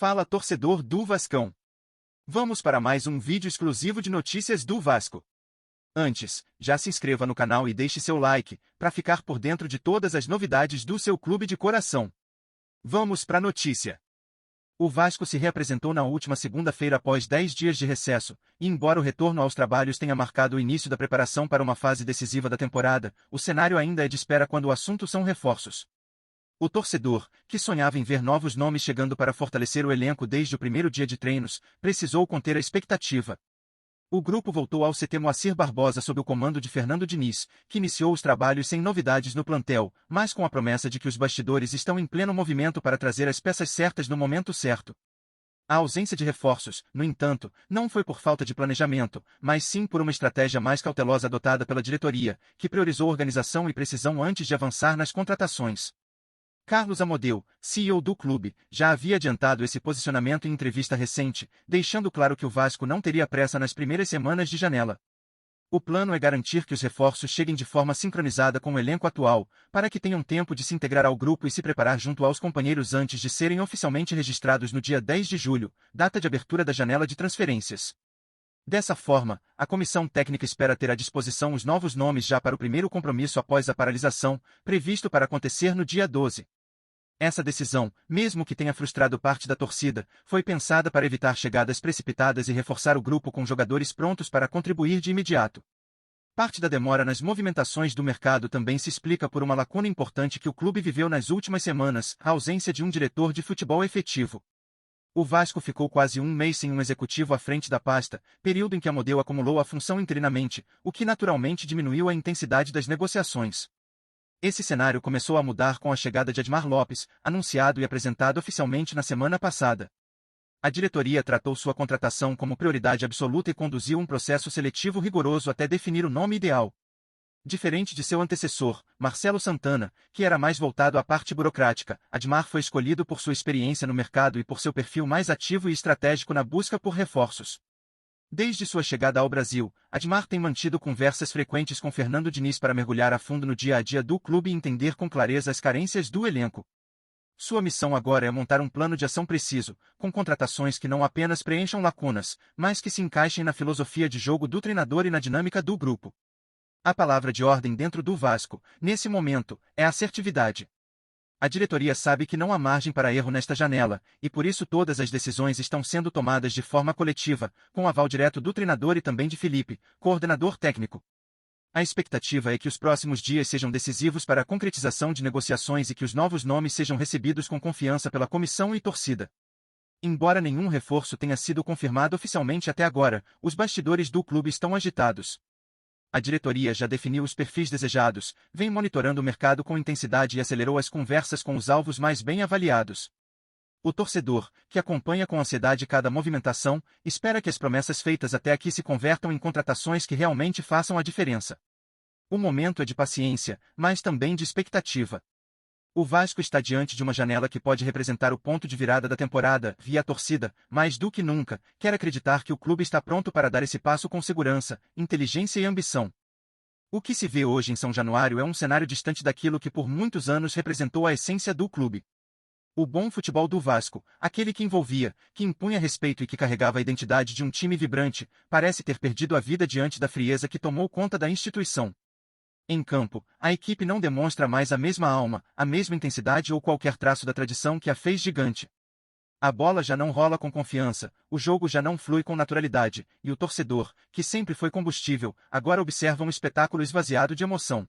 Fala, torcedor do Vascão. Vamos para mais um vídeo exclusivo de notícias do Vasco. Antes, já se inscreva no canal e deixe seu like, para ficar por dentro de todas as novidades do seu clube de coração. Vamos para a notícia. O Vasco se reapresentou na última segunda-feira após 10 dias de recesso, e embora o retorno aos trabalhos tenha marcado o início da preparação para uma fase decisiva da temporada, o cenário ainda é de espera quando o assunto são reforços. O torcedor, que sonhava em ver novos nomes chegando para fortalecer o elenco desde o primeiro dia de treinos, precisou conter a expectativa. O grupo voltou ao CT Moacir Barbosa sob o comando de Fernando Diniz, que iniciou os trabalhos sem novidades no plantel, mas com a promessa de que os bastidores estão em pleno movimento para trazer as peças certas no momento certo. A ausência de reforços, no entanto, não foi por falta de planejamento, mas sim por uma estratégia mais cautelosa adotada pela diretoria, que priorizou organização e precisão antes de avançar nas contratações. Carlos Amodeu, CEO do clube, já havia adiantado esse posicionamento em entrevista recente, deixando claro que o Vasco não teria pressa nas primeiras semanas de janela. O plano é garantir que os reforços cheguem de forma sincronizada com o elenco atual, para que tenham tempo de se integrar ao grupo e se preparar junto aos companheiros antes de serem oficialmente registrados no dia 10 de julho, data de abertura da janela de transferências. Dessa forma, a comissão técnica espera ter à disposição os novos nomes já para o primeiro compromisso após a paralisação, previsto para acontecer no dia 12. Essa decisão, mesmo que tenha frustrado parte da torcida, foi pensada para evitar chegadas precipitadas e reforçar o grupo com jogadores prontos para contribuir de imediato. Parte da demora nas movimentações do mercado também se explica por uma lacuna importante que o clube viveu nas últimas semanas, a ausência de um diretor de futebol efetivo. O Vasco ficou quase um mês sem um executivo à frente da pasta, período em que Amodeu acumulou a função interinamente, o que naturalmente diminuiu a intensidade das negociações. Esse cenário começou a mudar com a chegada de Edmar Lopes, anunciado e apresentado oficialmente na semana passada. A diretoria tratou sua contratação como prioridade absoluta e conduziu um processo seletivo rigoroso até definir o nome ideal. Diferente de seu antecessor, Marcelo Santana, que era mais voltado à parte burocrática, Edmar foi escolhido por sua experiência no mercado e por seu perfil mais ativo e estratégico na busca por reforços. Desde sua chegada ao Brasil, Edmar tem mantido conversas frequentes com Fernando Diniz para mergulhar a fundo no dia a dia do clube e entender com clareza as carências do elenco. Sua missão agora é montar um plano de ação preciso, com contratações que não apenas preencham lacunas, mas que se encaixem na filosofia de jogo do treinador e na dinâmica do grupo. A palavra de ordem dentro do Vasco, nesse momento, é assertividade. A diretoria sabe que não há margem para erro nesta janela, e por isso todas as decisões estão sendo tomadas de forma coletiva, com aval direto do treinador e também de Felipe, coordenador técnico. A expectativa é que os próximos dias sejam decisivos para a concretização de negociações e que os novos nomes sejam recebidos com confiança pela comissão e torcida. Embora nenhum reforço tenha sido confirmado oficialmente até agora, os bastidores do clube estão agitados. A diretoria já definiu os perfis desejados, vem monitorando o mercado com intensidade e acelerou as conversas com os alvos mais bem avaliados. O torcedor, que acompanha com ansiedade cada movimentação, espera que as promessas feitas até aqui se convertam em contratações que realmente façam a diferença. O momento é de paciência, mas também de expectativa. O Vasco está diante de uma janela que pode representar o ponto de virada da temporada, e a torcida, mais do que nunca, quer acreditar que o clube está pronto para dar esse passo com segurança, inteligência e ambição. O que se vê hoje em São Januário é um cenário distante daquilo que por muitos anos representou a essência do clube. O bom futebol do Vasco, aquele que envolvia, que impunha respeito e que carregava a identidade de um time vibrante, parece ter perdido a vida diante da frieza que tomou conta da instituição. Em campo, a equipe não demonstra mais a mesma alma, a mesma intensidade ou qualquer traço da tradição que a fez gigante. A bola já não rola com confiança, o jogo já não flui com naturalidade, e o torcedor, que sempre foi combustível, agora observa um espetáculo esvaziado de emoção.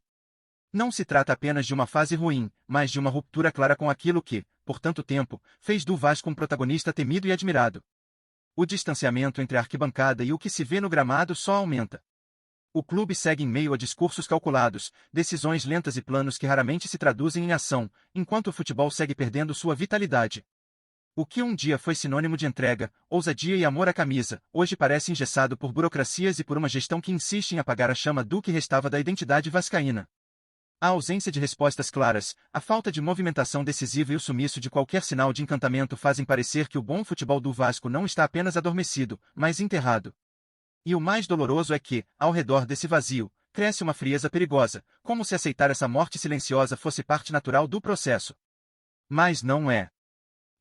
Não se trata apenas de uma fase ruim, mas de uma ruptura clara com aquilo que, por tanto tempo, fez do Vasco um protagonista temido e admirado. O distanciamento entre a arquibancada e o que se vê no gramado só aumenta. O clube segue em meio a discursos calculados, decisões lentas e planos que raramente se traduzem em ação, enquanto o futebol segue perdendo sua vitalidade. O que um dia foi sinônimo de entrega, ousadia e amor à camisa, hoje parece engessado por burocracias e por uma gestão que insiste em apagar a chama do que restava da identidade vascaína. A ausência de respostas claras, a falta de movimentação decisiva e o sumiço de qualquer sinal de encantamento fazem parecer que o bom futebol do Vasco não está apenas adormecido, mas enterrado. E o mais doloroso é que, ao redor desse vazio, cresce uma frieza perigosa, como se aceitar essa morte silenciosa fosse parte natural do processo. Mas não é.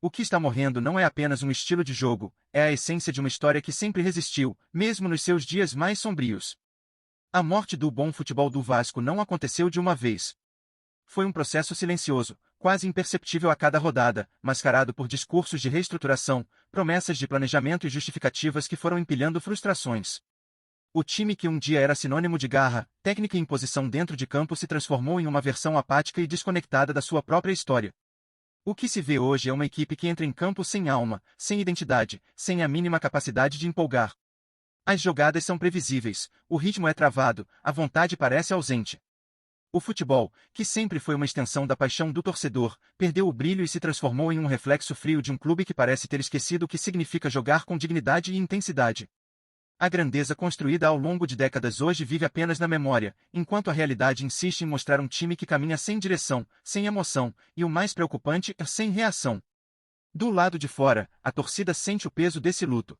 O que está morrendo não é apenas um estilo de jogo, é a essência de uma história que sempre resistiu, mesmo nos seus dias mais sombrios. A morte do bom futebol do Vasco não aconteceu de uma vez. Foi um processo silencioso, quase imperceptível a cada rodada, mascarado por discursos de reestruturação, promessas de planejamento e justificativas que foram empilhando frustrações. O time que um dia era sinônimo de garra, técnica e imposição dentro de campo se transformou em uma versão apática e desconectada da sua própria história. O que se vê hoje é uma equipe que entra em campo sem alma, sem identidade, sem a mínima capacidade de empolgar. As jogadas são previsíveis, o ritmo é travado, a vontade parece ausente. O futebol, que sempre foi uma extensão da paixão do torcedor, perdeu o brilho e se transformou em um reflexo frio de um clube que parece ter esquecido o que significa jogar com dignidade e intensidade. A grandeza construída ao longo de décadas hoje vive apenas na memória, enquanto a realidade insiste em mostrar um time que caminha sem direção, sem emoção, e o mais preocupante, sem reação. Do lado de fora, a torcida sente o peso desse luto.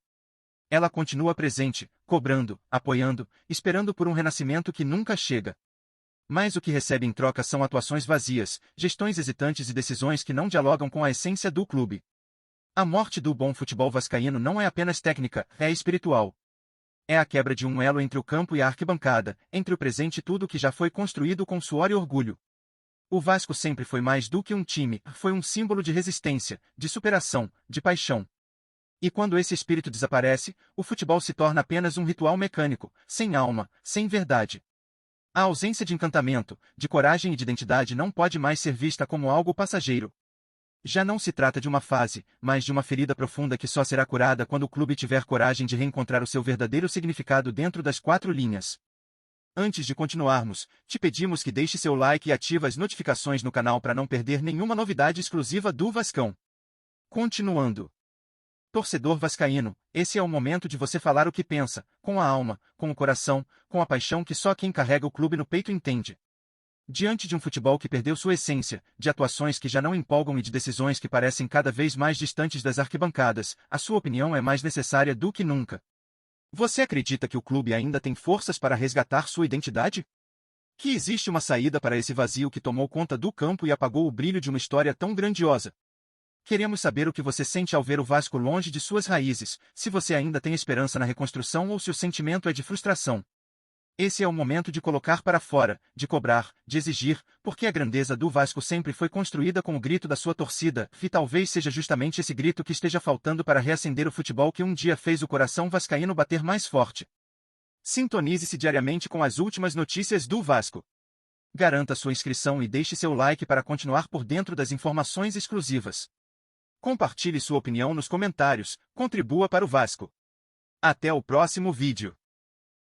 Ela continua presente, cobrando, apoiando, esperando por um renascimento que nunca chega. Mas o que recebe em troca são atuações vazias, gestões hesitantes e decisões que não dialogam com a essência do clube. A morte do bom futebol vascaíno não é apenas técnica, é espiritual. É a quebra de um elo entre o campo e a arquibancada, entre o presente e tudo que já foi construído com suor e orgulho. O Vasco sempre foi mais do que um time, foi um símbolo de resistência, de superação, de paixão. E quando esse espírito desaparece, o futebol se torna apenas um ritual mecânico, sem alma, sem verdade. A ausência de encantamento, de coragem e de identidade não pode mais ser vista como algo passageiro. Já não se trata de uma fase, mas de uma ferida profunda que só será curada quando o clube tiver coragem de reencontrar o seu verdadeiro significado dentro das quatro linhas. Antes de continuarmos, te pedimos que deixe seu like e ative as notificações no canal para não perder nenhuma novidade exclusiva do Vascão. Continuando. Torcedor vascaíno, esse é o momento de você falar o que pensa, com a alma, com o coração, com a paixão que só quem carrega o clube no peito entende. Diante de um futebol que perdeu sua essência, de atuações que já não empolgam e de decisões que parecem cada vez mais distantes das arquibancadas, a sua opinião é mais necessária do que nunca. Você acredita que o clube ainda tem forças para resgatar sua identidade? Que existe uma saída para esse vazio que tomou conta do campo e apagou o brilho de uma história tão grandiosa? Queremos saber o que você sente ao ver o Vasco longe de suas raízes, se você ainda tem esperança na reconstrução ou se o sentimento é de frustração. Esse é o momento de colocar para fora, de cobrar, de exigir, porque a grandeza do Vasco sempre foi construída com o grito da sua torcida, e talvez seja justamente esse grito que esteja faltando para reacender o futebol que um dia fez o coração vascaíno bater mais forte. Sintonize-se diariamente com as últimas notícias do Vasco. Garanta sua inscrição e deixe seu like para continuar por dentro das informações exclusivas. Compartilhe sua opinião nos comentários, contribua para o Vasco. Até o próximo vídeo.